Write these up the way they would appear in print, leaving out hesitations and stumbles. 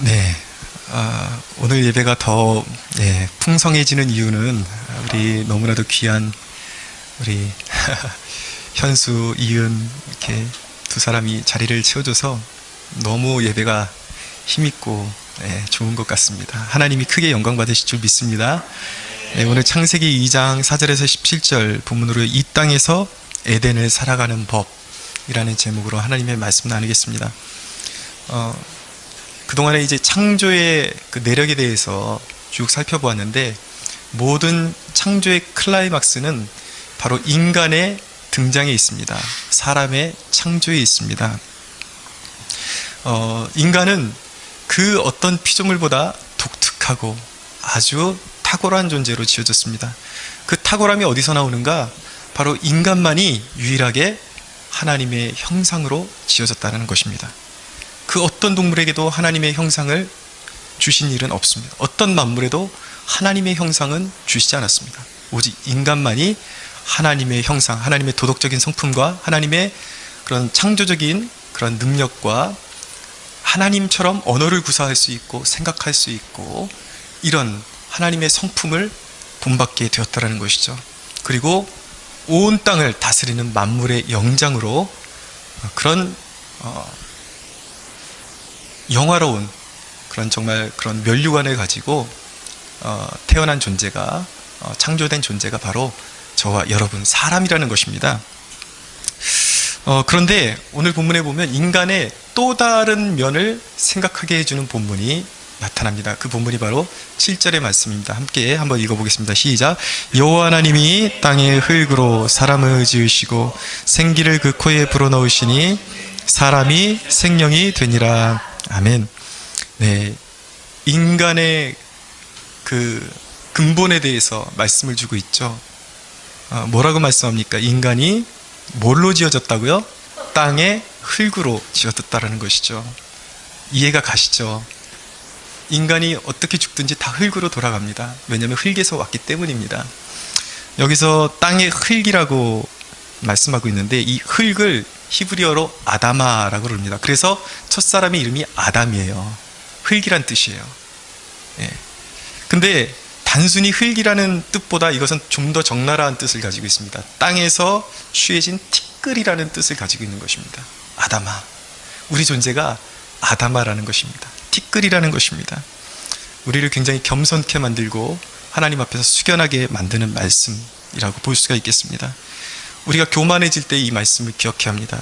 네, 오늘 예배가 더 풍성해지는 이유는 우리 너무나도 귀한 우리 현수, 이은 이렇게 두 사람이 자리를 채워줘서 너무 예배가 힘있고 좋은 것 같습니다. 하나님이 크게 영광 받으실 줄 믿습니다. 오늘 창세기 2장 4절에서 17절 본문으로 이 땅에서 에덴을 살아가는 법이라는 제목으로 하나님의 말씀 나누겠습니다. 그동안에 이제 창조의 그 내력에 대해서 쭉 살펴보았는데, 모든 창조의 클라이막스는 바로 인간의 등장에 있습니다. 사람의 창조에 있습니다. 인간은 그 어떤 피조물보다 독특하고 아주 탁월한 존재로 지어졌습니다. 그 탁월함이 어디서 나오는가? 바로 인간만이 유일하게 하나님의 형상으로 지어졌다는 것입니다. 그 어떤 동물에게도 하나님의 형상을 주신 일은 없습니다. 어떤 만물에도 하나님의 형상은 주시지 않았습니다. 오직 인간만이 하나님의 형상, 하나님의 도덕적인 성품과 하나님의 그런 창조적인 그런 능력과 하나님처럼 언어를 구사할 수 있고 생각할 수 있고 이런 하나님의 성품을 본받게 되었다는 것이죠. 그리고 온 땅을 다스리는 만물의 영장으로 그런 영화로운 그런 정말 그런 면류관을 가지고 태어난 존재가 창조된 존재가 바로 저와 여러분 사람이라는 것입니다. 그런데 오늘 본문에 보면 인간의 또 다른 면을 생각하게 해주는 본문이 나타납니다. 그 본문이 바로 7절의 말씀입니다. 함께 한번 읽어보겠습니다. 시작. 여호와 하나님이 땅의 흙으로 사람을 지으시고 생기를 그 코에 불어넣으시니 사람이 생명이 되니라. 아멘. 네, 인간의 그 근본에 대해서 말씀을 주고 있죠. 뭐라고 말씀합니까? 인간이 뭘로 지어졌다고요? 땅의 흙으로 지어졌다라는 것이죠. 이해가 가시죠? 인간이 어떻게 죽든지 다 흙으로 돌아갑니다. 왜냐하면 흙에서 왔기 때문입니다. 여기서 땅의 흙이라고 말씀하고 있는데, 이 흙을 히브리어로 아다마라고 그럽니다. 그래서 첫사람의 이름이 아담이에요. 흙이란 뜻이에요. 근데 단순히 흙이라는 뜻보다 이것은 좀 더 적나라한 뜻을 가지고 있습니다. 땅에서 취해진 티끌이라는 뜻을 가지고 있는 것입니다. 아다마. 우리 존재가 아다마라는 것입니다. 티끌이라는 것입니다. 우리를 굉장히 겸손케 만들고 하나님 앞에서 숙연하게 만드는 말씀이라고 볼 수가 있겠습니다. 우리가 교만해질 때 이 말씀을 기억해야 합니다.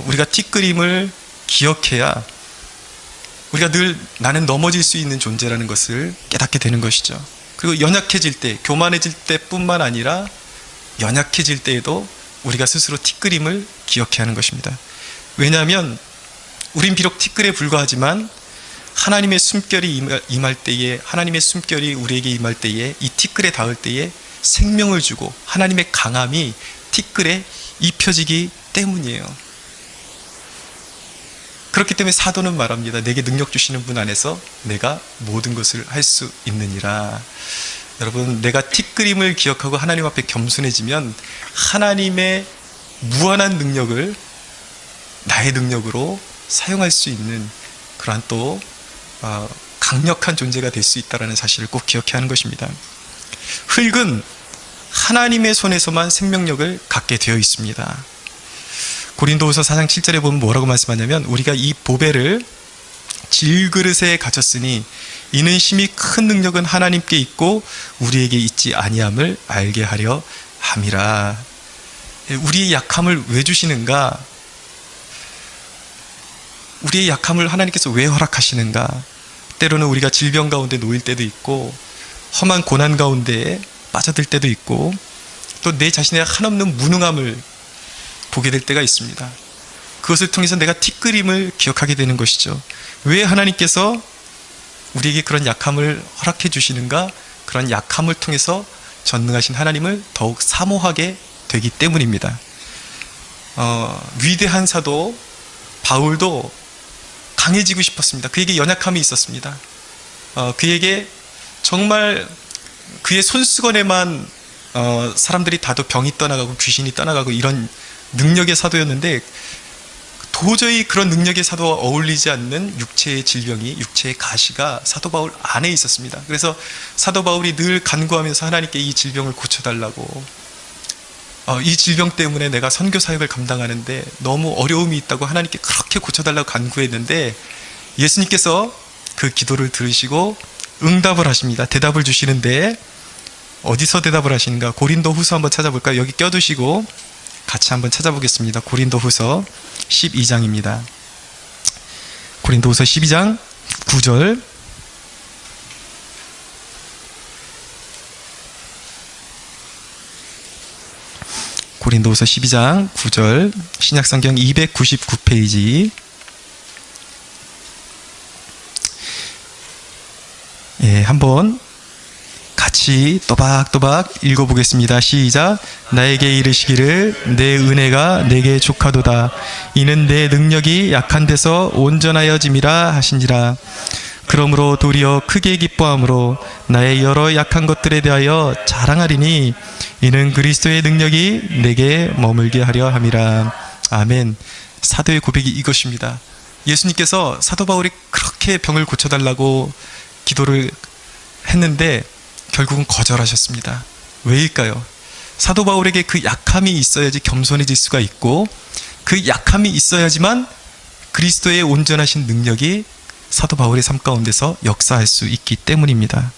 우리가 티끌임을 기억해야 우리가 늘 나는 넘어질 수 있는 존재라는 것을 깨닫게 되는 것이죠. 그리고 연약해질 때, 교만해질 때뿐만 아니라 연약해질 때에도 우리가 스스로 티끌임을 기억해야 하는 것입니다. 왜냐하면 우린 비록 티끌에 불과하지만 하나님의 숨결이 임할 때에, 하나님의 숨결이 우리에게 임할 때에, 이 티끌에 닿을 때에 생명을 주고 하나님의 강함이 티끌에 입혀지기 때문이에요. 그렇기 때문에 사도는 말합니다. 내게 능력 주시는 분 안에서 내가 모든 것을 할 수 있느니라. 여러분, 내가 티끌임을 기억하고 하나님 앞에 겸손해지면 하나님의 무한한 능력을 나의 능력으로 사용할 수 있는 그러한 또 강력한 존재가 될 수 있다는 사실을 꼭 기억해야 하는 것입니다. 흙은 하나님의 손에서만 생명력을 갖게 되어 있습니다. 고린도후서 4장 7절에 보면 뭐라고 말씀하냐면, 우리가 이 보배를 질그릇에 가졌으니 이는 심히 큰 능력은 하나님께 있고 우리에게 있지 아니함을 알게 하려 함이라. 우리의 약함을 왜 주시는가? 우리의 약함을 하나님께서 왜 허락하시는가? 때로는 우리가 질병 가운데 놓일 때도 있고 험한 고난 가운데 빠져들 때도 있고 또 내 자신의 한없는 무능함을 보게 될 때가 있습니다. 그것을 통해서 내가 티끌임을 기억하게 되는 것이죠. 왜 하나님께서 우리에게 그런 약함을 허락해 주시는가? 그런 약함을 통해서 전능하신 하나님을 더욱 사모하게 되기 때문입니다. 위대한 사도 바울도 강해지고 싶었습니다. 그에게 연약함이 있었습니다. 그에게 정말 그의 손수건에만 사람들이 다도 병이 떠나가고 귀신이 떠나가고 이런 능력의 사도였는데 도저히 그런 능력의 사도와 어울리지 않는 육체의 질병이, 육체의 가시가 사도 바울 안에 있었습니다. 그래서 사도 바울이 늘 간구하면서 하나님께 이 질병을 고쳐달라고, 이 질병 때문에 내가 선교 사역을 감당하는데 너무 어려움이 있다고 하나님께 그렇게 고쳐달라고 간구했는데, 예수님께서 그 기도를 들으시고 응답을 하십니다. 대답을 주시는데, 어디서 대답을 하시는가? 고린도 후서 한번 찾아볼까요? 여기 껴두시고 같이 한번 찾아보겠습니다. 고린도 후서 12장입니다. 고린도 후서 12장 9절. 고린도 후서 12장 9절, 신약성경 299페이지. 예, 한번 같이 또박또박 읽어보겠습니다. 시작. 나에게 이르시기를 내 은혜가 내게 족하도다. 이는 내 능력이 약한 데서 온전하여짐이라 하신지라. 그러므로 도리어 크게 기뻐함으로 나의 여러 약한 것들에 대하여 자랑하리니 이는 그리스도의 능력이 내게 머물게 하려 함이라. 아멘. 사도의 고백이 이것입니다. 예수님께서 사도 바울이 그렇게 병을 고쳐달라고 기도를 했는데 결국은 거절하셨습니다. 왜일까요? 사도 바울에게 그 약함이 있어야지 겸손해질 수가 있고, 그 약함이 있어야지만 그리스도의 온전하신 능력이 사도 바울의 삶 가운데서 역사할 수 있기 때문입니다.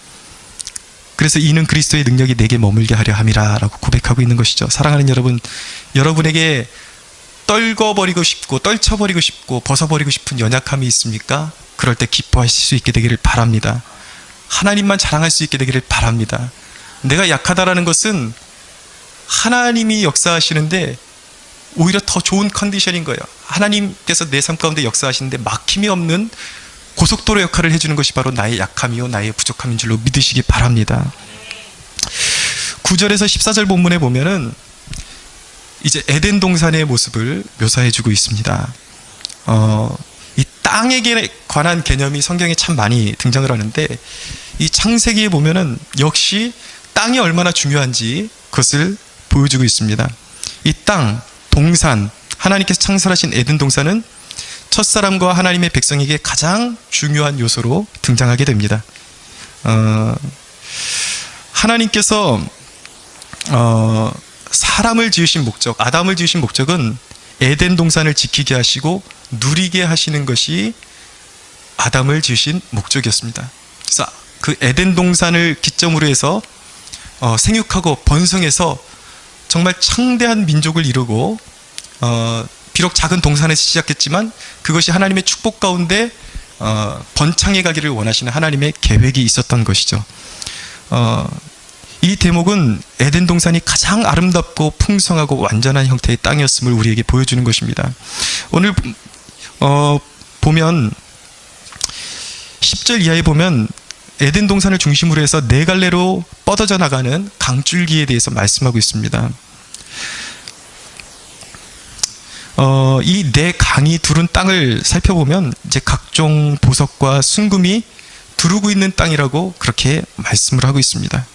그래서 이는 그리스도의 능력이 내게 머물게 하려 함이라 라고 고백하고 있는 것이죠. 사랑하는 여러분, 여러분에게 떨궈버리고 싶고 떨쳐버리고 싶고 벗어버리고 싶은 연약함이 있습니까? 그럴 때 기뻐하실 수 있게 되기를 바랍니다. 하나님만 자랑할 수 있게 되기를 바랍니다. 내가 약하다라는 것은 하나님이 역사하시는데 오히려 더 좋은 컨디션인 거예요. 하나님께서 내 삶 가운데 역사하시는데 막힘이 없는 고속도로 역할을 해주는 것이 바로 나의 약함이요 나의 부족함인 줄로 믿으시기 바랍니다. 9절에서 14절 본문에 보면은 이제 에덴 동산의 모습을 묘사해주고 있습니다. 이 땅에 관한 개념이 성경에 참 많이 등장을 하는데, 이 창세기에 보면은 역시 땅이 얼마나 중요한지 그것을 보여주고 있습니다. 이 땅, 동산, 하나님께서 창설하신 에덴 동산은 첫사람과 하나님의 백성에게 가장 중요한 요소로 등장하게 됩니다. 하나님께서 사람을 지으신 목적, 아담을 지으신 목적은 에덴 동산을 지키게 하시고 누리게 하시는 것이 아담을 지으신 목적이었습니다. 그래서 그 에덴 동산을 기점으로 해서 생육하고 번성해서 정말 창대한 민족을 이루고, 비록 작은 동산에서 시작했지만 그것이 하나님의 축복 가운데 번창해 가기를 원하시는 하나님의 계획이 있었던 것이죠. 이 대목은 에덴 동산이 가장 아름답고 풍성하고 완전한 형태의 땅이었음을 우리에게 보여주는 것입니다. 오늘 보면 10절 이하에 보면 에덴 동산을 중심으로 해서 네 갈래로 뻗어져 나가는 강줄기에 대해서 말씀하고 있습니다. 이 네 강이 두른 땅을 살펴보면 이제 각종 보석과 순금이 두르고 있는 땅이라고 그렇게 말씀을 하고 있습니다.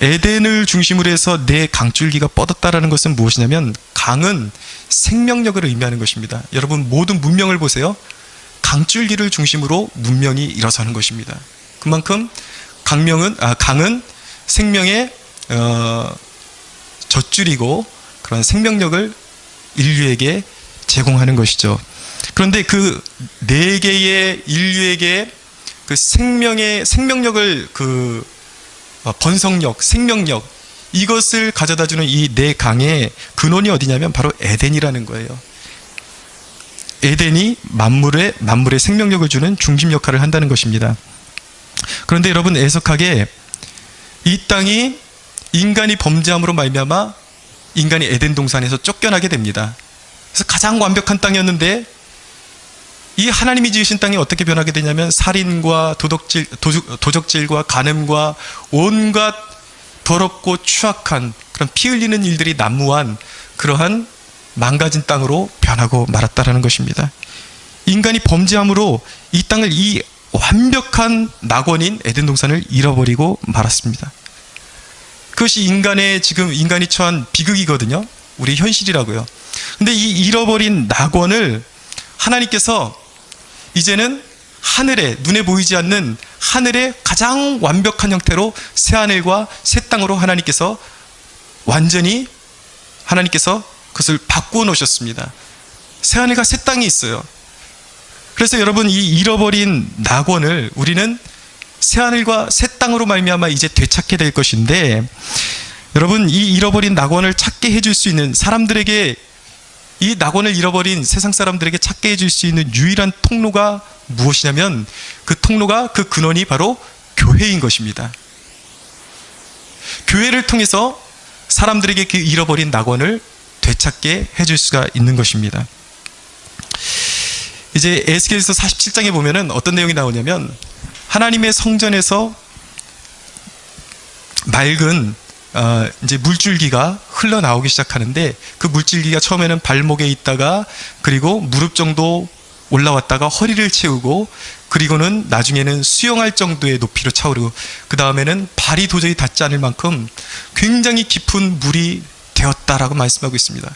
에덴을 중심으로 해서 네 강줄기가 뻗었다라는 것은 무엇이냐면, 강은 생명력을 의미하는 것입니다. 여러분, 모든 문명을 보세요. 강줄기를 중심으로 문명이 일어서는 것입니다. 그만큼 강은 생명의 젖줄이고 그런 생명력을 인류에게 제공하는 것이죠. 그런데 그 네 개의 인류에게 그 생명력을 번성력, 생명력, 이것을 가져다주는 이 네 강의 근원이 어디냐면 바로 에덴이라는 거예요. 에덴이 만물의 생명력을 주는 중심 역할을 한다는 것입니다. 그런데 여러분, 애석하게 이 땅이 인간이 범죄함으로 말미암아 인간이 에덴 동산에서 쫓겨나게 됩니다. 그래서 가장 완벽한 땅이었는데 이 하나님이 지으신 땅이 어떻게 변하게 되냐면 살인과 도적질과 간음과 온갖 더럽고 추악한 그런 피 흘리는 일들이 난무한 그러한 망가진 땅으로 변하고 말았다라는 것입니다. 인간이 범죄함으로 이 땅을, 이 완벽한 낙원인 에덴 동산을 잃어버리고 말았습니다. 그것이 인간이 처한 비극이거든요. 우리 현실이라고요. 근데 이 잃어버린 낙원을 하나님께서 이제는 하늘에, 눈에 보이지 않는 하늘의 가장 완벽한 형태로 새하늘과 새 땅으로 하나님께서 완전히 그것을 바꾸어 놓으셨습니다. 새하늘과 새 땅이 있어요. 그래서 여러분, 이 잃어버린 낙원을 우리는 새하늘과 새 땅으로 말미암아 이제 되찾게 될 것인데, 여러분, 이 잃어버린 낙원을 찾게 해줄 수 있는 사람들에게, 이 낙원을 잃어버린 세상 사람들에게 찾게 해줄 수 있는 유일한 통로가 무엇이냐면, 그 통로가, 그 근원이 바로 교회인 것입니다. 교회를 통해서 사람들에게 그 잃어버린 낙원을 되찾게 해줄 수가 있는 것입니다. 이제 에스겔서 47장에 보면은 어떤 내용이 나오냐면, 하나님의 성전에서 맑은 이제 물줄기가 흘러나오기 시작하는데, 그 물줄기가 처음에는 발목에 있다가, 그리고 무릎 정도 올라왔다가 허리를 채우고, 그리고는 나중에는 수영할 정도의 높이로 차오르고, 그 다음에는 발이 도저히 닿지 않을 만큼 굉장히 깊은 물이 되었다라고 말씀하고 있습니다.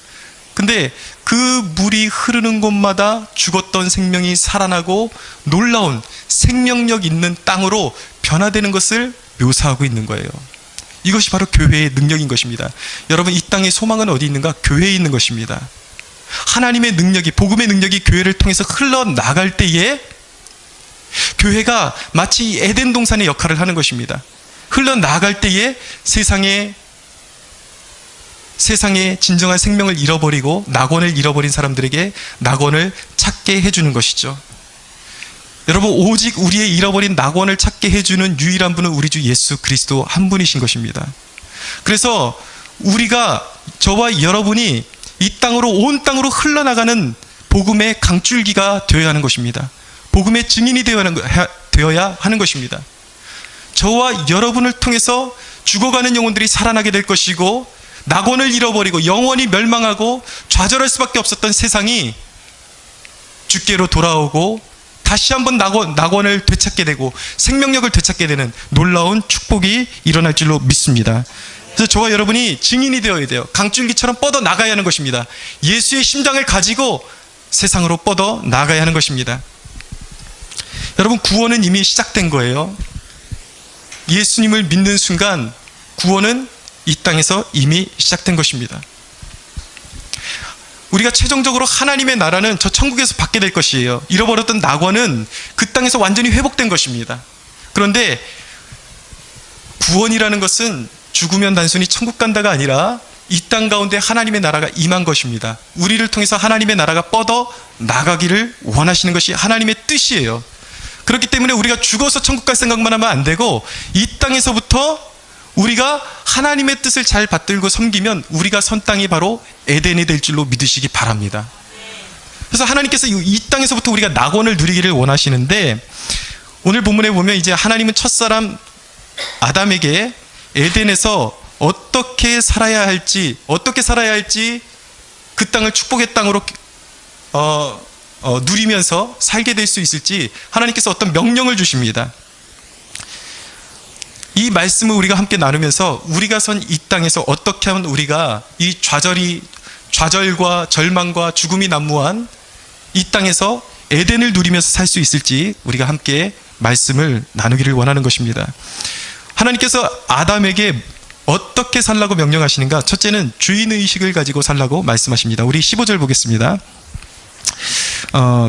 근데 그 물이 흐르는 곳마다 죽었던 생명이 살아나고 놀라운 생명력 있는 땅으로 변화되는 것을 묘사하고 있는 거예요. 이것이 바로 교회의 능력인 것입니다. 여러분, 이 땅의 소망은 어디 있는가? 교회에 있는 것입니다. 하나님의 능력이, 복음의 능력이 교회를 통해서 흘러나갈 때에 교회가 마치 에덴 동산의 역할을 하는 것입니다. 흘러나갈 때에 세상에 진정한 생명을 잃어버리고 낙원을 잃어버린 사람들에게 낙원을 찾게 해주는 것이죠. 여러분, 오직 우리의 잃어버린 낙원을 찾게 해주는 유일한 분은 우리 주 예수 그리스도 한 분이신 것입니다. 그래서 우리가, 저와 여러분이 이 땅으로, 온 땅으로 흘러나가는 복음의 강줄기가 되어야 하는 것입니다. 복음의 증인이 되어야 하는 것입니다. 저와 여러분을 통해서 죽어가는 영혼들이 살아나게 될 것이고, 낙원을 잃어버리고 영원히 멸망하고 좌절할 수밖에 없었던 세상이 주께로 돌아오고 다시 한번 낙원을 되찾게 되고 생명력을 되찾게 되는 놀라운 축복이 일어날 줄로 믿습니다. 그래서 저와 여러분이 증인이 되어야 돼요. 강줄기처럼 뻗어 나가야 하는 것입니다. 예수의 심장을 가지고 세상으로 뻗어 나가야 하는 것입니다. 여러분, 구원은 이미 시작된 거예요. 예수님을 믿는 순간 구원은 이 땅에서 이미 시작된 것입니다. 우리가 최종적으로 하나님의 나라는 저 천국에서 받게 될 것이에요. 잃어버렸던 낙원은 그 땅에서 완전히 회복된 것입니다. 그런데 구원이라는 것은 죽으면 단순히 천국 간다가 아니라 이 땅 가운데 하나님의 나라가 임한 것입니다. 우리를 통해서 하나님의 나라가 뻗어 나가기를 원하시는 것이 하나님의 뜻이에요. 그렇기 때문에 우리가 죽어서 천국 갈 생각만 하면 안 되고, 이 땅에서부터 우리가 하나님의 뜻을 잘 받들고 섬기면 우리가 선 땅이 바로 에덴이 될 줄로 믿으시기 바랍니다. 그래서 하나님께서 이 땅에서부터 우리가 낙원을 누리기를 원하시는데, 오늘 본문에 보면 이제 하나님은 첫사람 아담에게 에덴에서 어떻게 살아야 할지 그 땅을 축복의 땅으로 누리면서 살게 될 수 있을지 하나님께서 어떤 명령을 주십니다. 이 말씀을 우리가 함께 나누면서 우리가 선 이 땅에서 어떻게 하면 우리가 이 좌절과 절망과 죽음이 난무한 이 땅에서 에덴을 누리면서 살 수 있을지 우리가 함께 말씀을 나누기를 원하는 것입니다. 하나님께서 아담에게 어떻게 살라고 명령하시는가? 첫째는 주인의식을 가지고 살라고 말씀하십니다. 우리 15절 보겠습니다.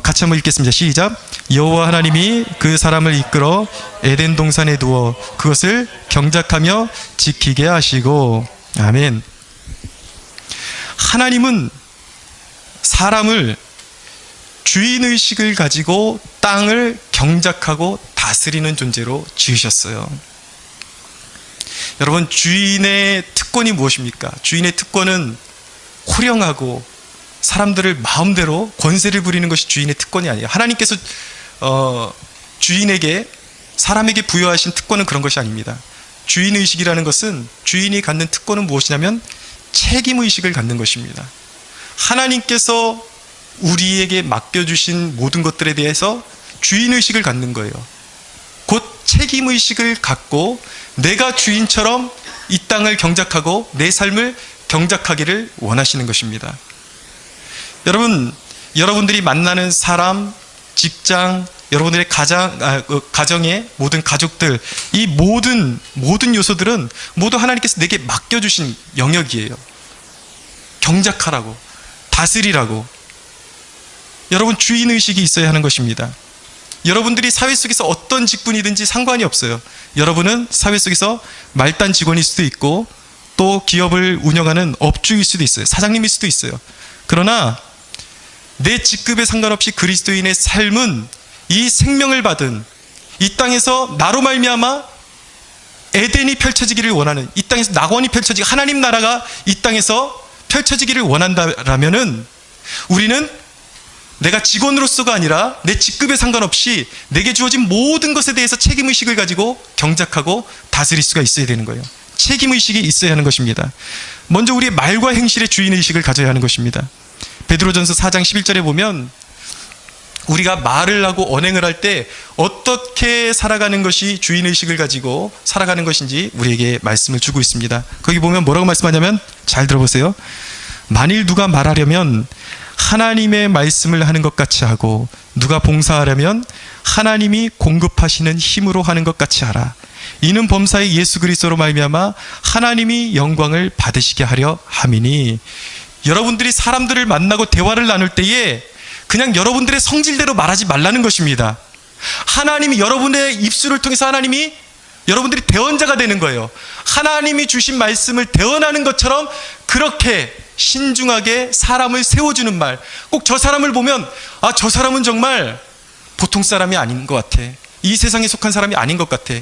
같이 한번 읽겠습니다. 시작. 여호와 하나님이 그 사람을 이끌어 에덴 동산에 두어 그것을 경작하며 지키게 하시고. 아멘. 하나님은 사람을 주인의식을 가지고 땅을 경작하고 다스리는 존재로 지으셨어요. 여러분, 주인의 특권이 무엇입니까? 주인의 특권은 호령하고 사람들을 마음대로 권세를 부리는 것이 주인의 특권이 아니에요. 하나님께서 주인에게, 사람에게 부여하신 특권은 그런 것이 아닙니다. 주인의식이라는 것은, 주인이 갖는 특권은 무엇이냐면 책임의식을 갖는 것입니다. 하나님께서 우리에게 맡겨주신 모든 것들에 대해서 주인의식을 갖는 거예요. 곧 책임의식을 갖고 내가 주인처럼 이 땅을 경작하고 내 삶을 경작하기를 원하시는 것입니다. 여러분, 여러분들이 만나는 사람, 직장, 여러분들의 가정의 모든 가족들, 이 모든 요소들은 모두 하나님께서 내게 맡겨주신 영역이에요. 경작하라고, 다스리라고. 여러분, 주인의식이 있어야 하는 것입니다. 여러분들이 사회 속에서 어떤 직분이든지 상관이 없어요. 여러분은 사회 속에서 말단 직원일 수도 있고 또 기업을 운영하는 업주일 수도 있어요. 사장님일 수도 있어요. 그러나 내 직급에 상관없이 그리스도인의 삶은 이 생명을 받은 이 땅에서 나로 말미암아 에덴이 펼쳐지기를 원하는, 이 땅에서 낙원이 펼쳐지고 하나님 나라가 이 땅에서 펼쳐지기를 원한다라면은 우리는 내가 직원으로서가 아니라 내 직급에 상관없이 내게 주어진 모든 것에 대해서 책임의식을 가지고 경작하고 다스릴 수가 있어야 되는 거예요. 책임의식이 있어야 하는 것입니다. 먼저 우리의 말과 행실의 주인의식을 가져야 하는 것입니다. 베드로전서 4장 11절에 보면 우리가 말을 하고 언행을 할 때 어떻게 살아가는 것이 주인의식을 가지고 살아가는 것인지 우리에게 말씀을 주고 있습니다. 거기 보면 뭐라고 말씀하냐면, 잘 들어보세요. 만일 누가 말하려면 하나님의 말씀을 하는 것 같이 하고, 누가 봉사하려면 하나님이 공급하시는 힘으로 하는 것 같이 하라. 이는 범사의 예수 그리스도로 말미암아 하나님이 영광을 받으시게 하려 함이니. 여러분들이 사람들을 만나고 대화를 나눌 때에 그냥 여러분들의 성질대로 말하지 말라는 것입니다. 하나님이 여러분의 입술을 통해서 하나님이 여러분들이 대언자가 되는 거예요. 하나님이 주신 말씀을 대언하는 것처럼 그렇게 신중하게 사람을 세워주는 말. 꼭 저 사람을 보면 아, 저 사람은 정말 보통 사람이 아닌 것 같아. 이 세상에 속한 사람이 아닌 것 같아.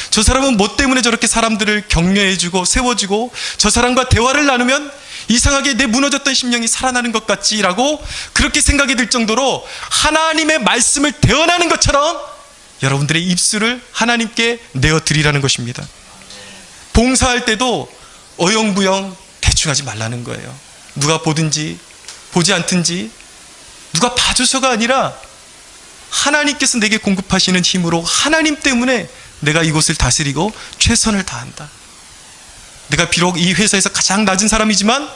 저 사람은 뭐 때문에 저렇게 사람들을 격려해주고 세워주고 저 사람과 대화를 나누면 이상하게 내 무너졌던 심령이 살아나는 것 같지라고 그렇게 생각이 들 정도로 하나님의 말씀을 대언하는 것처럼 여러분들의 입술을 하나님께 내어드리라는 것입니다. 봉사할 때도 어영부영 대충 하지 말라는 거예요. 누가 보든지 보지 않든지 누가 봐줘서가 아니라 하나님께서 내게 공급하시는 힘으로 하나님 때문에 내가 이곳을 다스리고 최선을 다한다. 내가 비록 이 회사에서 가장 낮은 사람이지만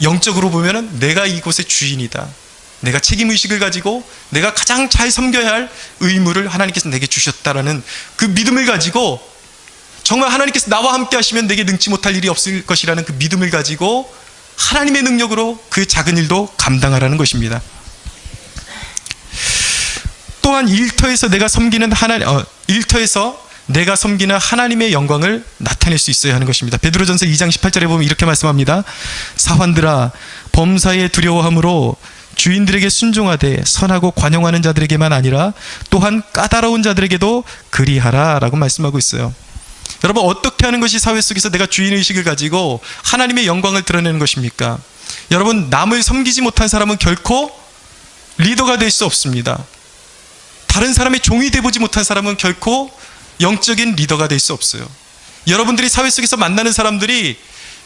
영적으로 보면은 내가 이곳의 주인이다. 내가 책임의식을 가지고 내가 가장 잘 섬겨야 할 의무를 하나님께서 내게 주셨다라는 그 믿음을 가지고, 정말 하나님께서 나와 함께 하시면 내게 능치 못할 일이 없을 것이라는 그 믿음을 가지고 하나님의 능력으로 그 작은 일도 감당하라는 것입니다. 또한 일터에서 내가 섬기는 하나님의 영광을 나타낼 수 있어야 하는 것입니다. 베드로전서 2장 18절에 보면 이렇게 말씀합니다. 사환들아, 범사에 두려워함으로 주인들에게 순종하되 선하고 관용하는 자들에게만 아니라 또한 까다로운 자들에게도 그리하라 라고 말씀하고 있어요. 여러분, 어떻게 하는 것이 사회 속에서 내가 주인의식을 가지고 하나님의 영광을 드러내는 것입니까? 여러분, 남을 섬기지 못한 사람은 결코 리더가 될 수 없습니다. 다른 사람의 종이 되보지 못한 사람은 결코 영적인 리더가 될 수 없어요. 여러분들이 사회 속에서 만나는 사람들이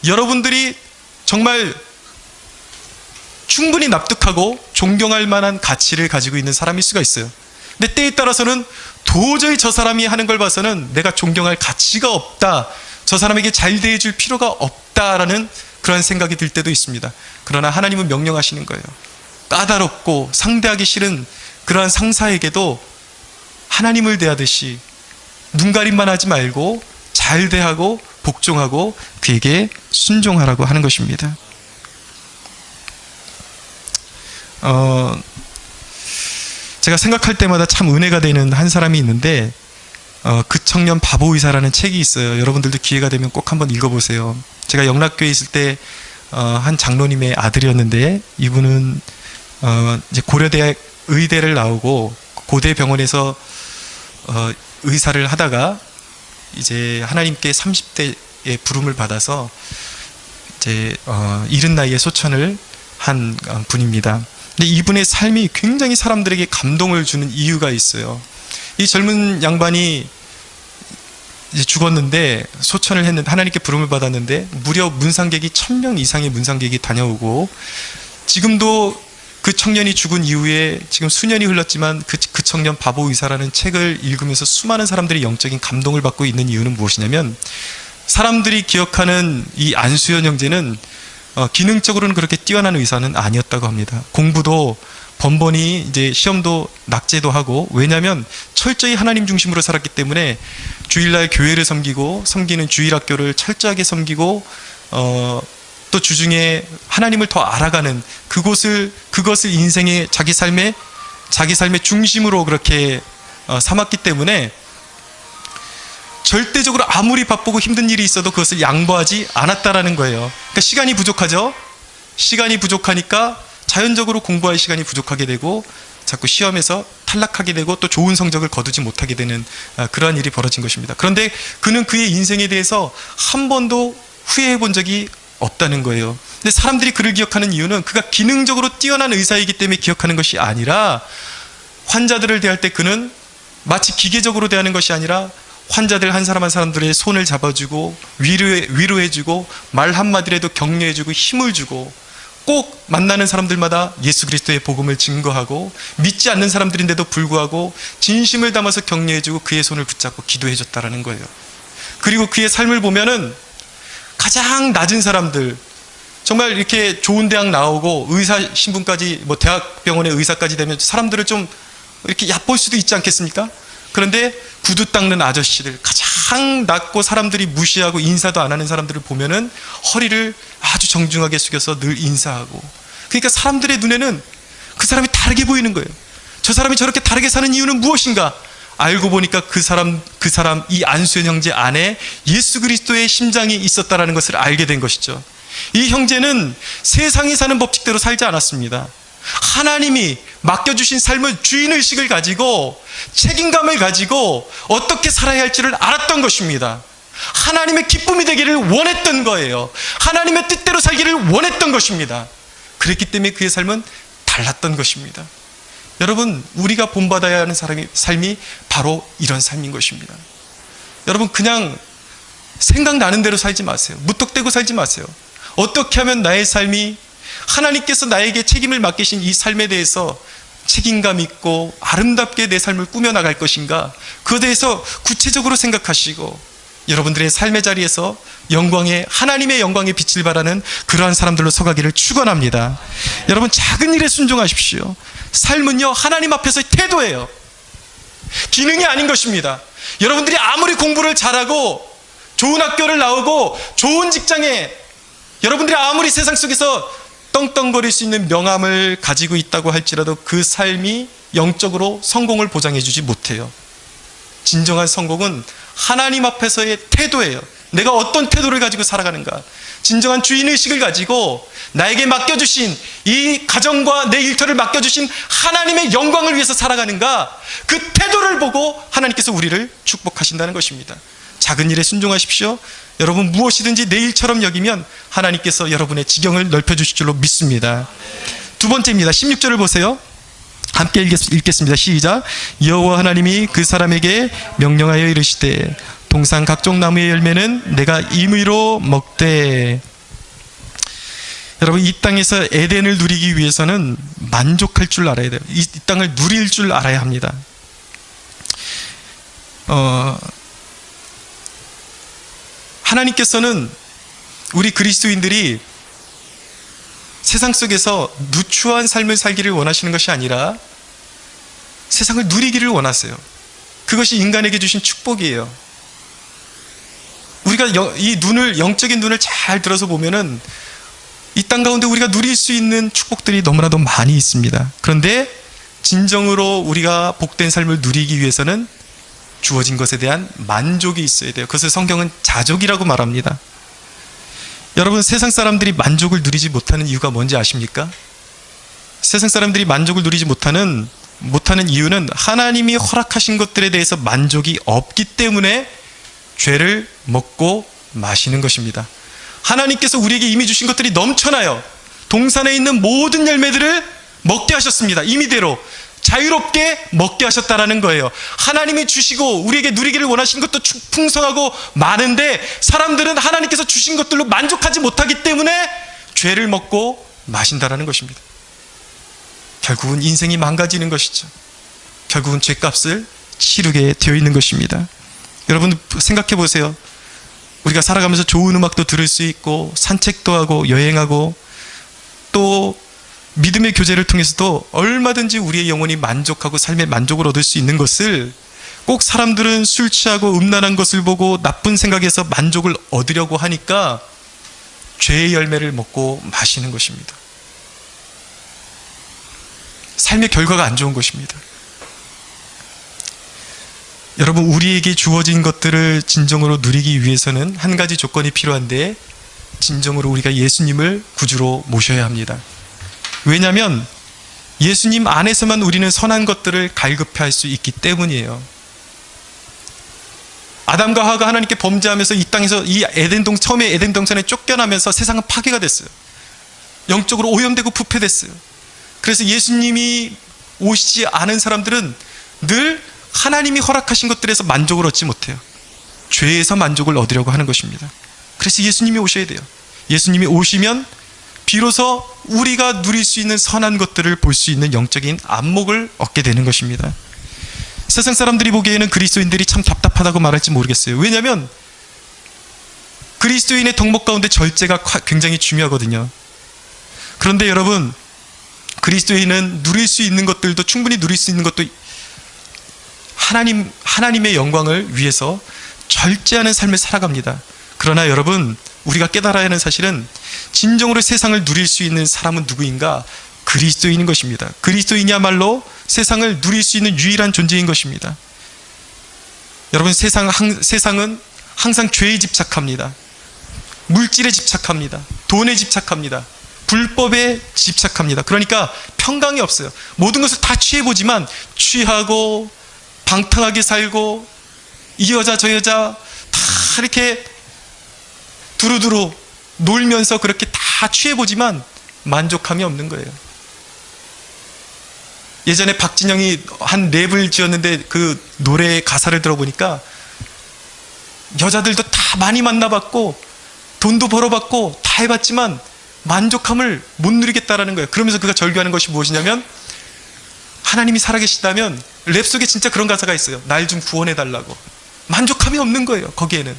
여러분들이 정말 충분히 납득하고 존경할 만한 가치를 가지고 있는 사람일 수가 있어요. 근데 때에 따라서는 도저히 저 사람이 하는 걸 봐서는 내가 존경할 가치가 없다, 저 사람에게 잘 대해줄 필요가 없다라는 그런 생각이 들 때도 있습니다. 그러나 하나님은 명령하시는 거예요. 까다롭고 상대하기 싫은 그러한 상사에게도 하나님을 대하듯이 눈가림만 하지 말고 잘 대하고 복종하고 그에게 순종하라고 하는 것입니다. 제가 생각할 때마다 참 은혜가 되는 한 사람이 있는데 그 청년 바보 의사라는 책이 있어요. 여러분들도 기회가 되면 꼭 한번 읽어보세요. 제가 영락교회에 있을 때 한 장로님의 아들이었는데 이분은 이제 고려대학 의대를 나오고 고대 병원에서 의사를 하다가 이제 하나님께 30대에 부름을 받아서 이제 이른 나이에 소천을 한 분입니다. 근데 이분의 삶이 굉장히 사람들에게 감동을 주는 이유가 있어요. 이 젊은 양반이 이제 죽었는데 소천을 했는데 하나님께 부름을 받았는데 무려 문상객이 1000명 이상의 문상객이 다녀오고, 지금도 그 청년이 죽은 이후에 지금 수년이 흘렀지만 그 청년 바보 의사라는 책을 읽으면서 수많은 사람들이 영적인 감동을 받고 있는 이유는 무엇이냐면, 사람들이 기억하는 이 안수현 형제는 기능적으로는 그렇게 뛰어난 의사는 아니었다고 합니다. 공부도 번번이 이제 시험도 낙제도 하고, 왜냐하면 철저히 하나님 중심으로 살았기 때문에 주일날 교회를 섬기는 주일학교를 철저하게 섬기고, 또 주중에 하나님을 더 알아가는 그것을 인생의 자기 삶의 중심으로 그렇게 삼았기 때문에 절대적으로 아무리 바쁘고 힘든 일이 있어도 그것을 양보하지 않았다라는 거예요. 그러니까 시간이 부족하죠. 시간이 부족하니까 자연적으로 공부할 시간이 부족하게 되고 자꾸 시험에서 탈락하게 되고 또 좋은 성적을 거두지 못하게 되는 그러한 일이 벌어진 것입니다. 그런데 그는 그의 인생에 대해서 한 번도 후회해 본 적이 없다는 거예요. 근데 사람들이 그를 기억하는 이유는 그가 기능적으로 뛰어난 의사이기 때문에 기억하는 것이 아니라, 환자들을 대할 때 그는 마치 기계적으로 대하는 것이 아니라 환자들 한 사람 한 사람들의 손을 잡아주고 위로해주고 말 한마디라도 격려해주고 힘을 주고, 꼭 만나는 사람들마다 예수 그리스도의 복음을 증거하고, 믿지 않는 사람들인데도 불구하고 진심을 담아서 격려해주고 그의 손을 붙잡고 기도해줬다라는 거예요. 그리고 그의 삶을 보면은 가장 낮은 사람들, 정말 이렇게 좋은 대학 나오고 의사 신분까지, 대학병원의 의사까지 되면 사람들을 좀 이렇게 얕볼 수도 있지 않겠습니까? 그런데 구두 닦는 아저씨들, 가장 낮고 사람들이 무시하고 인사도 안 하는 사람들을 보면은 허리를 아주 정중하게 숙여서 늘 인사하고, 그러니까 사람들의 눈에는 그 사람이 다르게 보이는 거예요. 저 사람이 저렇게 다르게 사는 이유는 무엇인가? 알고 보니까 그 사람 이 안수현 형제 안에 예수 그리스도의 심장이 있었다라는 것을 알게 된 것이죠. 이 형제는 세상이 사는 법칙대로 살지 않았습니다. 하나님이 맡겨주신 삶을 주인의식을 가지고 책임감을 가지고 어떻게 살아야 할지를 알았던 것입니다. 하나님의 기쁨이 되기를 원했던 거예요. 하나님의 뜻대로 살기를 원했던 것입니다. 그랬기 때문에 그의 삶은 달랐던 것입니다. 여러분, 우리가 본받아야 하는 삶이 바로 이런 삶인 것입니다. 여러분, 그냥 생각나는 대로 살지 마세요. 무턱대고 살지 마세요. 어떻게 하면 나의 삶이 하나님께서 나에게 책임을 맡기신 이 삶에 대해서 책임감 있고 아름답게 내 삶을 꾸며나갈 것인가, 그에 대해서 구체적으로 생각하시고 여러분들의 삶의 자리에서 하나님의 영광의 빛을 발하는 그러한 사람들로 서가기를 축원합니다. 여러분, 작은 일에 순종하십시오. 삶은요, 하나님 앞에서의 태도예요. 기능이 아닌 것입니다. 여러분들이 아무리 공부를 잘하고 좋은 학교를 나오고 좋은 직장에, 여러분들이 아무리 세상 속에서 떵떵거릴 수 있는 명함을 가지고 있다고 할지라도 그 삶이 영적으로 성공을 보장해 주지 못해요. 진정한 성공은 하나님 앞에서의 태도예요. 내가 어떤 태도를 가지고 살아가는가, 진정한 주인의식을 가지고 나에게 맡겨주신 이 가정과 내 일터를 맡겨주신 하나님의 영광을 위해서 살아가는가, 그 태도를 보고 하나님께서 우리를 축복하신다는 것입니다. 작은 일에 순종하십시오. 여러분, 무엇이든지 내 일처럼 여기면 하나님께서 여러분의 지경을 넓혀주실 줄로 믿습니다. 두 번째입니다. 16절을 보세요. 함께 읽겠습니다. 시작. 여호와 하나님이 그 사람에게 명령하여 이르시되 동산 각종 나무의 열매는 내가 임의로 먹되. 여러분, 이 땅에서 에덴을 누리기 위해서는 만족할 줄 알아야 돼요. 이 땅을 누릴 줄 알아야 합니다. 하나님께서는 우리 그리스도인들이 세상 속에서 누추한 삶을 살기를 원하시는 것이 아니라 세상을 누리기를 원하세요. 그것이 인간에게 주신 축복이에요. 우리가 이 영적인 눈을 잘 들어서 보면은 이 땅 가운데 우리가 누릴 수 있는 축복들이 너무나도 많이 있습니다. 그런데 진정으로 우리가 복된 삶을 누리기 위해서는 주어진 것에 대한 만족이 있어야 돼요. 그것을 성경은 자족이라고 말합니다. 여러분, 세상 사람들이 만족을 누리지 못하는 이유가 뭔지 아십니까? 세상 사람들이 만족을 누리지 못하는 이유는 하나님이 허락하신 것들에 대해서 만족이 없기 때문에 죄를 먹고 마시는 것입니다. 하나님께서 우리에게 이미 주신 것들이 넘쳐나요. 동산에 있는 모든 열매들을 먹게 하셨습니다. 임의대로 자유롭게 먹게 하셨다라는 거예요. 하나님이 주시고 우리에게 누리기를 원하신 것도 풍성하고 많은데, 사람들은 하나님께서 주신 것들로 만족하지 못하기 때문에 죄를 먹고 마신다라는 것입니다. 결국은 인생이 망가지는 것이죠. 결국은 죄값을 치르게 되어 있는 것입니다. 여러분, 생각해 보세요. 우리가 살아가면서 좋은 음악도 들을 수 있고 산책도 하고 여행하고 또 믿음의 교제를 통해서도 얼마든지 우리의 영혼이 만족하고 삶의 만족을 얻을 수 있는 것을 꼭 사람들은 술 취하고 음란한 것을 보고 나쁜 생각에서 만족을 얻으려고 하니까 죄의 열매를 먹고 마시는 것입니다. 삶의 결과가 안 좋은 것입니다. 여러분, 우리에게 주어진 것들을 진정으로 누리기 위해서는 한 가지 조건이 필요한데, 진정으로 우리가 예수님을 구주로 모셔야 합니다. 왜냐하면 예수님 안에서만 우리는 선한 것들을 갈급해할 수 있기 때문이에요. 아담과 하와가 하나님께 범죄하면서 이 땅에서 처음에 에덴 동산에 쫓겨나면서 세상은 파괴가 됐어요. 영적으로 오염되고 부패됐어요. 그래서 예수님이 오시지 않은 사람들은 늘 하나님이 허락하신 것들에서 만족을 얻지 못해요. 죄에서 만족을 얻으려고 하는 것입니다. 그래서 예수님이 오셔야 돼요. 예수님이 오시면 비로소 우리가 누릴 수 있는 선한 것들을 볼 수 있는 영적인 안목을 얻게 되는 것입니다. 세상 사람들이 보기에는 그리스도인들이 참 답답하다고 말할지 모르겠어요. 왜냐하면 그리스도인의 덕목 가운데 절제가 굉장히 중요하거든요. 그런데 여러분, 그리스도인은 누릴 수 있는 것들도 충분히 누릴 수 있는 것도 하나님의 영광을 위해서 절제하는 삶을 살아갑니다. 그러나 여러분, 우리가 깨달아야 하는 사실은 진정으로 세상을 누릴 수 있는 사람은 누구인가? 그리스도인인 것입니다. 그리스도인이야말로 세상을 누릴 수 있는 유일한 존재인 것입니다. 여러분, 세상은 항상 죄에 집착합니다. 물질에 집착합니다. 돈에 집착합니다. 불법에 집착합니다. 그러니까 평강이 없어요. 모든 것을 다 취해보지만 취하고 방탕하게 살고 이 여자 저 여자 다 이렇게 두루두루 놀면서 그렇게 다 취해보지만 만족함이 없는 거예요. 예전에 박진영이 한 랩을 지었는데 그 노래 가사를 들어보니까 여자들도 다 많이 만나봤고 돈도 벌어봤고 다 해봤지만 만족함을 못 누리겠다라는 거예요. 그러면서 그가 절규하는 것이 무엇이냐면, 하나님이 살아계시다면 랩 속에 진짜 그런 가사가 있어요. 날 좀 구원해달라고. 만족함이 없는 거예요. 거기에는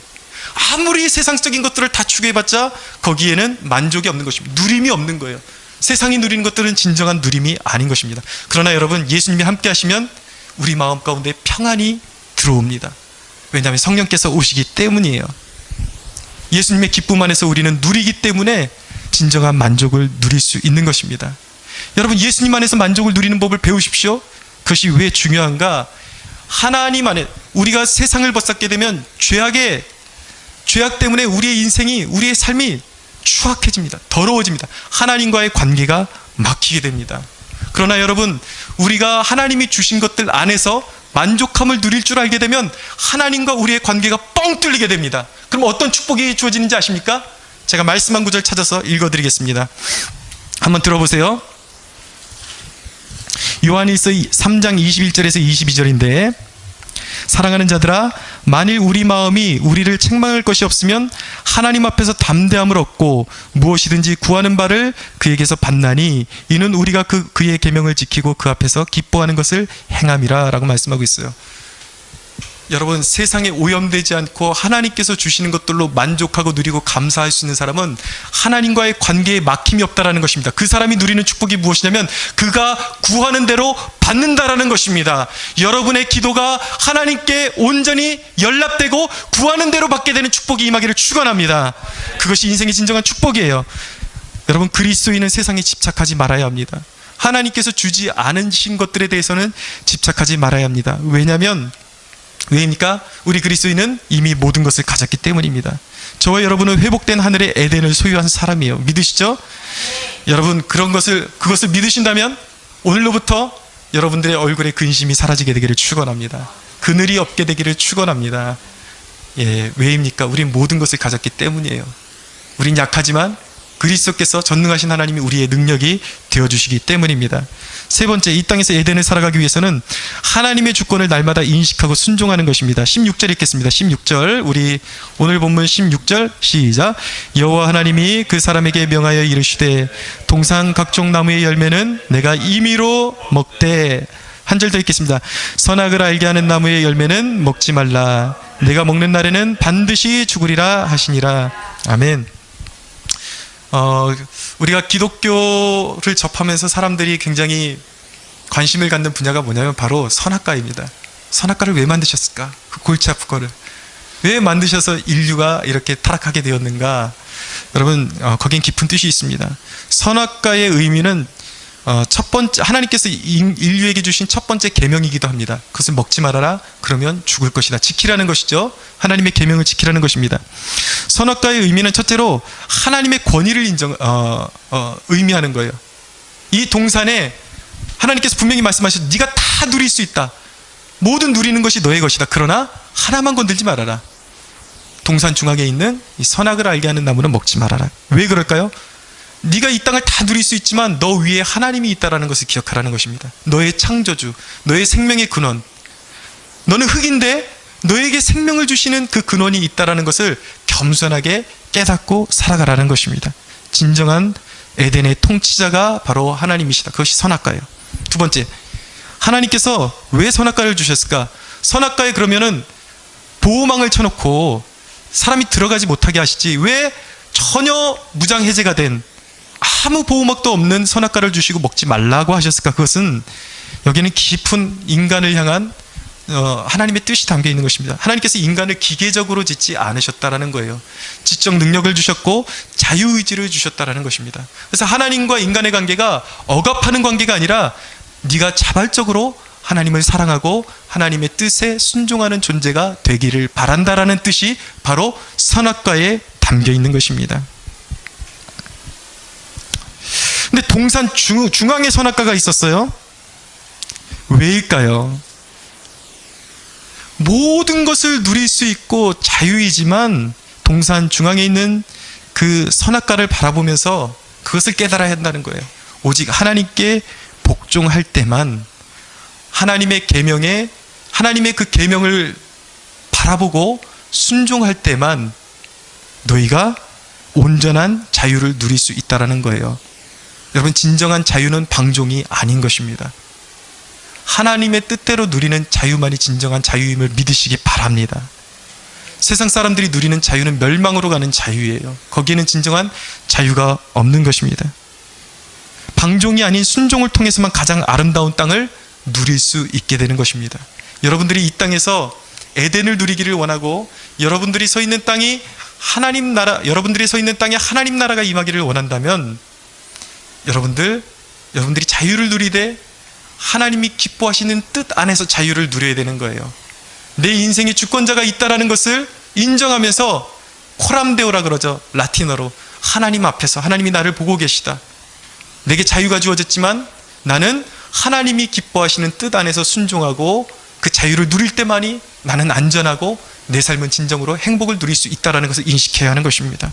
아무리 세상적인 것들을 다 추구해봤자 거기에는 만족이 없는 것입니다. 누림이 없는 거예요. 세상이 누리는 것들은 진정한 누림이 아닌 것입니다. 그러나 여러분, 예수님이 함께 하시면 우리 마음 가운데 평안이 들어옵니다. 왜냐하면 성령께서 오시기 때문이에요. 예수님의 기쁨 안에서 우리는 누리기 때문에 진정한 만족을 누릴 수 있는 것입니다. 여러분, 예수님 안에서 만족을 누리는 법을 배우십시오. 그것이 왜 중요한가? 하나님 안에 우리가 세상을 벗삼게 되면 죄악 때문에 우리의 인생이, 우리의 삶이 추악해집니다. 더러워집니다. 하나님과의 관계가 막히게 됩니다. 그러나 여러분, 우리가 하나님이 주신 것들 안에서 만족함을 누릴 줄 알게 되면 하나님과 우리의 관계가 뻥 뚫리게 됩니다. 그럼 어떤 축복이 주어지는지 아십니까? 제가 말씀 한 구절 찾아서 읽어드리겠습니다. 한번 들어보세요. 요한일서 3장 21절에서 22절인데, 사랑하는 자들아, 만일 우리 마음이 우리를 책망할 것이 없으면 하나님 앞에서 담대함을 얻고 무엇이든지 구하는 바를 그에게서 받나니 이는 우리가 그의 계명을 지키고 그 앞에서 기뻐하는 것을 행함이라 라고 말씀하고 있어요. 여러분, 세상에 오염되지 않고 하나님께서 주시는 것들로 만족하고 누리고 감사할 수 있는 사람은 하나님과의 관계에 막힘이 없다라는 것입니다. 그 사람이 누리는 축복이 무엇이냐면 그가 구하는 대로 받는다라는 것입니다. 여러분의 기도가 하나님께 온전히 연락되고 구하는 대로 받게 되는 축복이 임하기를 축원합니다. 그것이 인생의 진정한 축복이에요. 여러분, 그리스도인은 세상에 집착하지 말아야 합니다. 하나님께서 주지 않으신 것들에 대해서는 집착하지 말아야 합니다. 왜입니까? 우리 그리스도인은 이미 모든 것을 가졌기 때문입니다. 저와 여러분은 회복된 하늘의 에덴을 소유한 사람이에요. 믿으시죠? 여러분, 그것을 믿으신다면 오늘로부터 여러분들의 얼굴에 근심이 사라지게 되기를 축원합니다. 그늘이 없게 되기를 축원합니다. 왜입니까? 우린 모든 것을 가졌기 때문이에요. 우린 약하지만 그리스도께서 전능하신 하나님이 우리의 능력이 되어주시기 때문입니다. 세 번째, 이 땅에서 에덴을 살아가기 위해서는 하나님의 주권을 날마다 인식하고 순종하는 것입니다. 16절 읽겠습니다. 16절, 우리 오늘 본문 16절 시작. 여호와 하나님이 그 사람에게 명하여 이르시되 동상 각종 나무의 열매는 내가 임의로 먹되 한 절 더 읽겠습니다. 선악을 알게 하는 나무의 열매는 먹지 말라. 내가 먹는 날에는 반드시 죽으리라 하시니라. 아멘. 우리가 기독교를 접하면서 사람들이 굉장히 관심을 갖는 분야가 뭐냐면 바로 선악과입니다. 선악과를 왜 만드셨을까? 그 골치 아픈 거를 왜 만드셔서 인류가 이렇게 타락하게 되었는가? 여러분, 거긴 깊은 뜻이 있습니다. 선악과의 의미는 첫 번째, 하나님께서 인류에게 주신 첫 번째 계명이기도 합니다. 그것을 먹지 말아라. 그러면 죽을 것이다. 지키라는 것이죠. 하나님의 계명을 지키라는 것입니다. 선악과의 의미는 첫째로 하나님의 권위를 의미하는 거예요. 이 동산에 하나님께서 분명히 말씀하셨죠. 네가 다 누릴 수 있다. 모든 누리는 것이 너의 것이다. 그러나 하나만 건들지 말아라. 동산 중앙에 있는 이 선악을 알게 하는 나무는 먹지 말아라. 왜 그럴까요? 네가 이 땅을 다 누릴 수 있지만 너 위에 하나님이 있다는 것을 기억하라는 것입니다. 너의 창조주, 너의 생명의 근원. 너는 흙인데 너에게 생명을 주시는 그 근원이 있다는 것을 겸손하게 깨닫고 살아가라는 것입니다. 진정한 에덴의 통치자가 바로 하나님이시다. 그것이 선악과예요. 두 번째, 하나님께서 왜 선악과를 주셨을까? 선악과에 그러면은 보호망을 쳐놓고 사람이 들어가지 못하게 하시지 왜 전혀 무장해제가 된 아무 보호막도 없는 선악과를 주시고 먹지 말라고 하셨을까? 그것은 여기는 깊은 인간을 향한 하나님의 뜻이 담겨 있는 것입니다. 하나님께서 인간을 기계적으로 짓지 않으셨다라는 거예요. 지적 능력을 주셨고 자유의지를 주셨다라는 것입니다. 그래서 하나님과 인간의 관계가 억압하는 관계가 아니라 네가 자발적으로 하나님을 사랑하고 하나님의 뜻에 순종하는 존재가 되기를 바란다라는 뜻이 바로 선악과에 담겨 있는 것입니다. 근데 동산 중앙에 선악과가 있었어요. 왜일까요? 모든 것을 누릴 수 있고 자유이지만 동산 중앙에 있는 그 선악과를 바라보면서 그것을 깨달아야 한다는 거예요. 오직 하나님께 복종할 때만, 하나님의 계명에, 하나님의 그 계명을 바라보고 순종할 때만 너희가 온전한 자유를 누릴 수 있다는 거예요. 여러분, 진정한 자유는 방종이 아닌 것입니다. 하나님의 뜻대로 누리는 자유만이 진정한 자유임을 믿으시기 바랍니다. 세상 사람들이 누리는 자유는 멸망으로 가는 자유예요. 거기에는 진정한 자유가 없는 것입니다. 방종이 아닌 순종을 통해서만 가장 아름다운 땅을 누릴 수 있게 되는 것입니다. 여러분들이 이 땅에서 에덴을 누리기를 원하고 여러분들이 서 있는 땅이 하나님 나라, 여러분들이 서 있는 땅에 하나님 나라가 임하기를 원한다면 여러분들이 자유를 누리되 하나님이 기뻐하시는 뜻 안에서 자유를 누려야 되는 거예요. 내 인생의 주권자가 있다라는 것을 인정하면서 코람데오라 그러죠. 라틴어로 하나님 앞에서 하나님이 나를 보고 계시다. 내게 자유가 주어졌지만 나는 하나님이 기뻐하시는 뜻 안에서 순종하고 그 자유를 누릴 때만이 나는 안전하고 내 삶은 진정으로 행복을 누릴 수 있다는 것을 인식해야 하는 것입니다.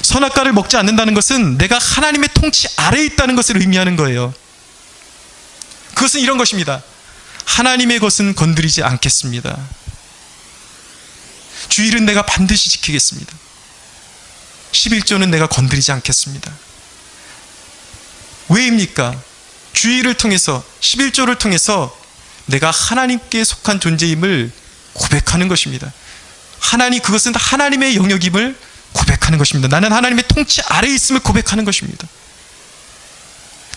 선악과를 먹지 않는다는 것은 내가 하나님의 통치 아래에 있다는 것을 의미하는 거예요. 그것은 이런 것입니다. 하나님의 것은 건드리지 않겠습니다. 주일은 내가 반드시 지키겠습니다. 11조는 내가 건드리지 않겠습니다. 왜입니까? 주일을 통해서, 11조를 통해서 내가 하나님께 속한 존재임을 고백하는 것입니다. 그것은 하나님의 영역임을 고백하는 것입니다. 나는 하나님의 통치 아래에 있음을 고백하는 것입니다.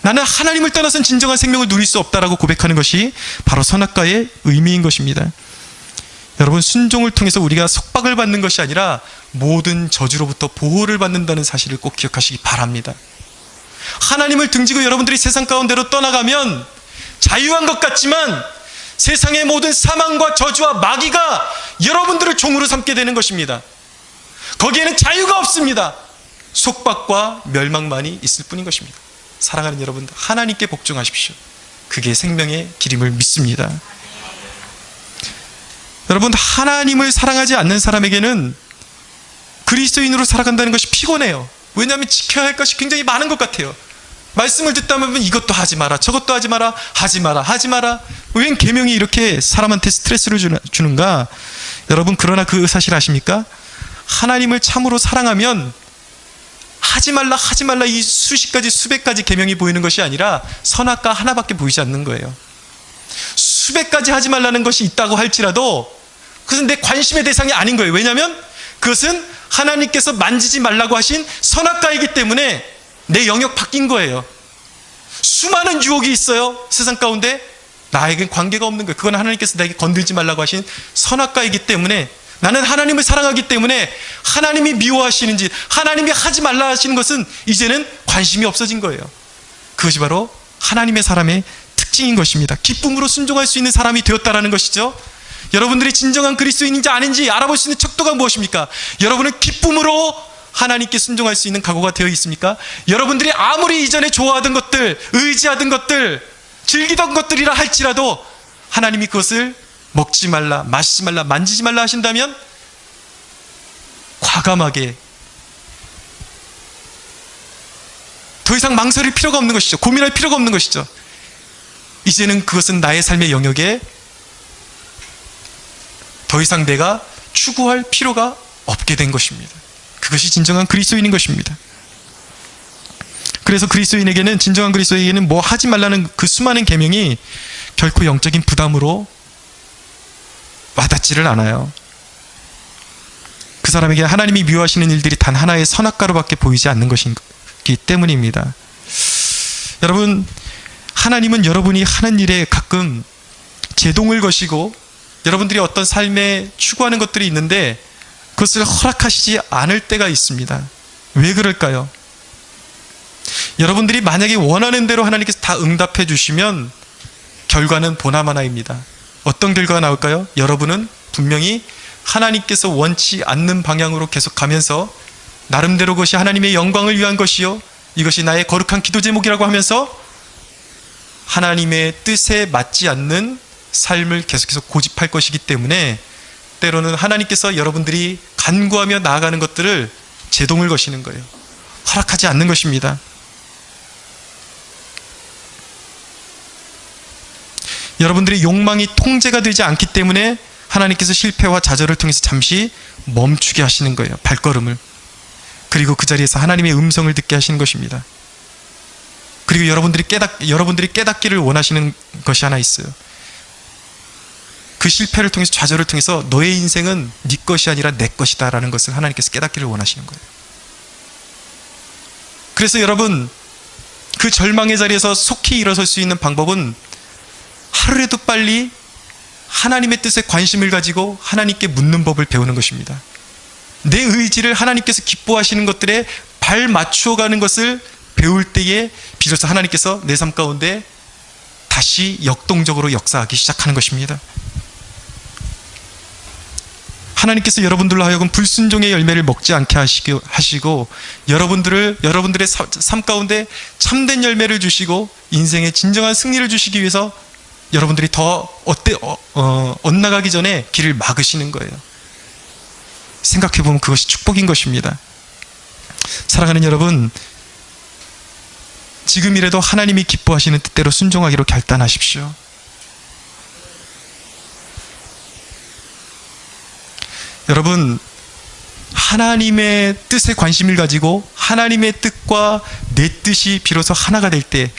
나는 하나님을 떠나서는 진정한 생명을 누릴 수 없다라고 고백하는 것이 바로 선악과의 의미인 것입니다. 여러분, 순종을 통해서 우리가 속박을 받는 것이 아니라 모든 저주로부터 보호를 받는다는 사실을 꼭 기억하시기 바랍니다. 하나님을 등지고 여러분들이 세상 가운데로 떠나가면 자유한 것 같지만 세상의 모든 사망과 저주와 마귀가 여러분들을 종으로 삼게 되는 것입니다. 거기에는 자유가 없습니다. 속박과 멸망만이 있을 뿐인 것입니다. 사랑하는 여러분들, 하나님께 복종하십시오. 그게 생명의 길임을 믿습니다. 여러분, 하나님을 사랑하지 않는 사람에게는 그리스도인으로 살아간다는 것이 피곤해요. 왜냐하면 지켜야 할 것이 굉장히 많은 것 같아요. 말씀을 듣다 보면 이것도 하지 마라, 저것도 하지 마라, 하지 마라, 하지 마라. 웬 계명이 이렇게 사람한테 스트레스를 주는가? 여러분, 그러나 그 사실 아십니까? 하나님을 참으로 사랑하면 하지 말라 하지 말라 이 수십 가지 수백 가지 계명이 보이는 것이 아니라 선악과 하나밖에 보이지 않는 거예요. 수백 가지 하지 말라는 것이 있다고 할지라도 그것은 내 관심의 대상이 아닌 거예요. 왜냐하면 그것은 하나님께서 만지지 말라고 하신 선악과이기 때문에 내 영역 바뀐 거예요. 수많은 유혹이 있어요. 세상 가운데 나에겐 관계가 없는 거예요. 그건 하나님께서 나에게 건들지 말라고 하신 선악과이기 때문에 나는 하나님을 사랑하기 때문에 하나님이 미워하시는지 하나님이 하지 말라 하시는 것은 이제는 관심이 없어진 거예요. 그것이 바로 하나님의 사람의 특징인 것입니다. 기쁨으로 순종할 수 있는 사람이 되었다라는 것이죠. 여러분들이 진정한 그리스도인인지 아닌지 알아볼 수 있는 척도가 무엇입니까? 여러분은 기쁨으로 하나님께 순종할 수 있는 각오가 되어 있습니까? 여러분들이 아무리 이전에 좋아하던 것들, 의지하던 것들, 즐기던 것들이라 할지라도 하나님이 그것을 먹지 말라, 마시지 말라, 만지지 말라 하신다면 과감하게 더 이상 망설일 필요가 없는 것이죠. 고민할 필요가 없는 것이죠. 이제는 그것은 나의 삶의 영역에 더 이상 내가 추구할 필요가 없게 된 것입니다. 그것이 진정한 그리스도인인 것입니다. 그래서 그리스도인에게는, 진정한 그리스도인에게는 뭐 하지 말라는 그 수많은 계명이 결코 영적인 부담으로 와닿지를 않아요. 그 사람에게 하나님이 미워하시는 일들이 단 하나의 선악과로밖에 보이지 않는 것이기 때문입니다. 여러분, 하나님은 여러분이 하는 일에 가끔 제동을 거시고 여러분들이 어떤 삶에 추구하는 것들이 있는데 그것을 허락하시지 않을 때가 있습니다. 왜 그럴까요? 여러분들이 만약에 원하는 대로 하나님께서 다 응답해 주시면 결과는 보나마나입니다. 어떤 결과가 나올까요? 여러분은 분명히 하나님께서 원치 않는 방향으로 계속 가면서 나름대로 그것이 하나님의 영광을 위한 것이요, 이것이 나의 거룩한 기도 제목이라고 하면서 하나님의 뜻에 맞지 않는 삶을 계속해서 고집할 것이기 때문에 때로는 하나님께서 여러분들이 간구하며 나아가는 것들을 제동을 거시는 거예요. 허락하지 않는 것입니다. 여러분들의 욕망이 통제가 되지 않기 때문에 하나님께서 실패와 좌절을 통해서 잠시 멈추게 하시는 거예요. 발걸음을. 그리고 그 자리에서 하나님의 음성을 듣게 하시는 것입니다. 그리고 여러분들이 깨닫기를 원하시는 것이 하나 있어요. 그 실패를 통해서, 좌절을 통해서 너의 인생은 네 것이 아니라 내 것이다 라는 것을 하나님께서 깨닫기를 원하시는 거예요. 그래서 여러분, 그 절망의 자리에서 속히 일어설 수 있는 방법은 하루라도 빨리 하나님의 뜻에 관심을 가지고 하나님께 묻는 법을 배우는 것입니다. 내 의지를 하나님께서 기뻐하시는 것들에 발 맞추어 가는 것을 배울 때에 비로소 하나님께서 내 삶 가운데 다시 역동적으로 역사하기 시작하는 것입니다. 하나님께서 여러분들로 하여금 불순종의 열매를 먹지 않게 하시고 여러분들의 삶 가운데 참된 열매를 주시고 인생의 진정한 승리를 주시기 위해서 여러분들이 더 엇나가기 전에 길을 막으시는 거예요. 생각해보면 그것이 축복인 것입니다. 사랑하는 여러분, 지금이라도 하나님이 기뻐하시는 뜻대로 순종하기로 결단하십시오. 여러분, 하나님의 뜻에 관심을 가지고 하나님의 뜻과 내 뜻이 비로소 하나가 될 때,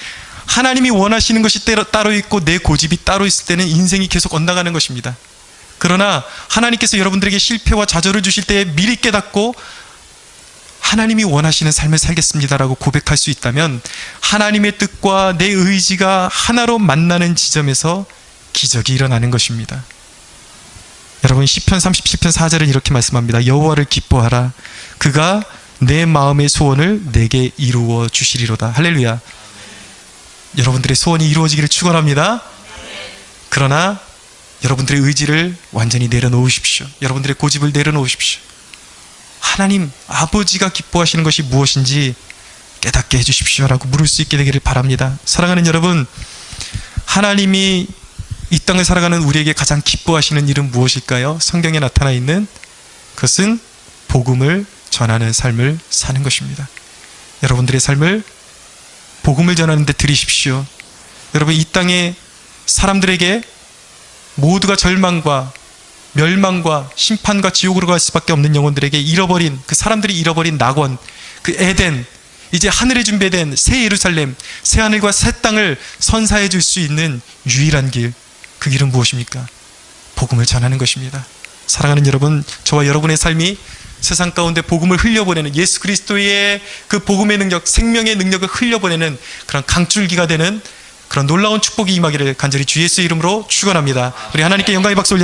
하나님이 원하시는 것이 따로 있고 내 고집이 따로 있을 때는 인생이 계속 엇나가는 것입니다. 그러나 하나님께서 여러분들에게 실패와 좌절을 주실 때 미리 깨닫고 하나님이 원하시는 삶을 살겠습니다라고 고백할 수 있다면 하나님의 뜻과 내 의지가 하나로 만나는 지점에서 기적이 일어나는 것입니다. 여러분, 시편 37편 4절은 이렇게 말씀합니다. 여호와를 기뻐하라. 그가 내 마음의 소원을 내게 이루어 주시리로다. 할렐루야. 여러분들의 소원이 이루어지기를 축원합니다. 그러나 여러분들의 의지를 완전히 내려놓으십시오. 여러분들의 고집을 내려놓으십시오. 하나님 아버지가 기뻐하시는 것이 무엇인지 깨닫게 해주십시오 라고 물을 수 있게 되기를 바랍니다. 사랑하는 여러분, 하나님이 이 땅을 살아가는 우리에게 가장 기뻐하시는 일은 무엇일까요? 성경에 나타나 있는 그것은 복음을 전하는 삶을 사는 것입니다. 여러분들의 삶을 복음을 전하는 데 들이십시오. 여러분, 이 땅의 사람들에게 모두가 절망과 멸망과 심판과 지옥으로 갈 수밖에 없는 영혼들에게 그 사람들이 잃어버린 낙원, 그 에덴, 이제 하늘에 준비된 새 예루살렘, 새 하늘과 새 땅을 선사해 줄 수 있는 유일한 길, 그 길은 무엇입니까? 복음을 전하는 것입니다. 사랑하는 여러분, 저와 여러분의 삶이 세상 가운데 복음을 흘려보내는, 예수 그리스도의 그 복음의 능력, 생명의 능력을 흘려보내는 그런 강줄기가 되는 그런 놀라운 축복이 임하기를 간절히 주 예수의 이름으로 축원합니다. 우리 하나님께 영광의 박수 올려